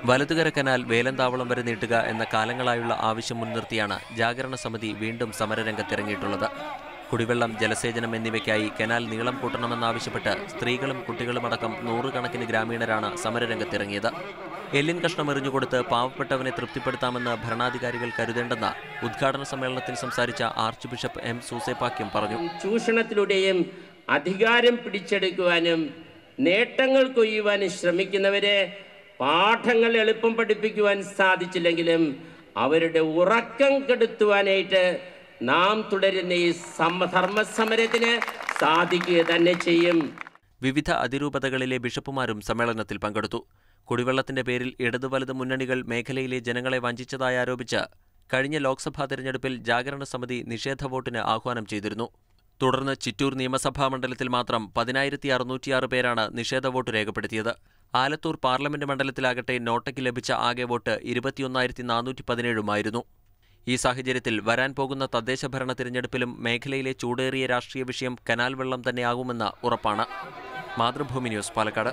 വലതുകര canal Velanthavalam വരെ നീട്ടുക എന്ന കാലങ്ങളായുള്ള ആവശ്യം മുൻനിർത്തിയാണ് ജാഗരണ സമിതി വീണ്ടും സമരരംഗത്തിറങ്ങിയിട്ടുള്ളത്. കുടിവെള്ളം, ജലസേചനം എന്നിവയ്ക്കായി കനാൽ നീളം കൂട്ടണമെന്നാവശ്യപ്പെട്ട് സ്ത്രീകളും കുട്ടികളുമടക്കം നൂറുകണക്കിന് ഗ്രാമീണരാണ് സമരരംഗത്തിറങ്ങിയത്. എല്ലിൻ കഷ്ണം എറിഞ്ഞുകൊടുത്ത് പാവപ്പെട്ടവനെ തൃപ്തിപ്പെടുത്താമെന്ന് ഭരണാധികാരികൾ കരുതേണ്ടെന്ന് ഉദ്ഘാടന സമ്മേളനത്തിൽ സംസാരിച്ച ആർച്ച് ബിഷപ്പ് എം സൂസേപ്പാക്യം പറഞ്ഞു. ചൂഷണത്തിലൂടെയും അധികാരം പിടിച്ചെടുക്കുവാനും നേട്ടങ്ങൾ കൊയ്യുവാനും ശ്രമിക്കുന്നവരെ പാഠങ്ങൾ എളുപ്പം പഠിപ്പിക്കുവാൻ സാധിച്ചില്ലെങ്കിലും അവരുടെ ഉറക്കം കെടുത്തുവാനായിട്ട് നാം തുടരുന്ന ഈ ധർമ്മസമരത്തിന് സാധിക്കുക തന്നെ ചെയ്യും. വിവിധ അതിരൂപതകളിലെ ബിഷപ്പുമാരും സമ്മേളനത്തിൽ പങ്കെടുത്തു. കുടിവെള്ളത്തിന്റെ പേരിൽ ഇടതു വലത് മുന്നണികൾ മേഖലയിലെ ജനങ്ങളെ വഞ്ചിച്ചതായി ആരോപിച്ച് കഴിഞ്ഞ ലോക്സഭാ തെരഞ്ഞെടുപ്പിൽ ജാഗരണ സമിതി നിഷേധ വോട്ടിന് ആഹ്വാനം ചെയ്തിരുന്നു. തുടർന്ന് ചിറ്റൂർ നിയമസഭാ മണ്ഡലത്തിൽ മാത്രം 10,606 പേരാണ് നിഷേധ വോട്ട് രേഖപ്പെടുത്തിയത്. ആലത്തൂർ പാർലമെന്റ് മണ്ഡലത്തിലാകട്ടെ നോട്ടയ്ക്ക് ലഭിച്ച ആകെ വോട്ട് 21,417 ഈ സാഹചര്യത്തിൽ വരാൻ പോകുന്ന തദ്ദേശ ഭരണ തിരഞ്ഞെടുപ്പിലും മേഖലയിലെ ചൂടേറിയ രാഷ്ട്രീയ വിഷയം കനാൽ വെള്ളം തന്നെയാകുമെന്ന് ഉറപ്പാണ്. മാതൃഭൂമി ന്യൂസ്, പാലക്കാട്.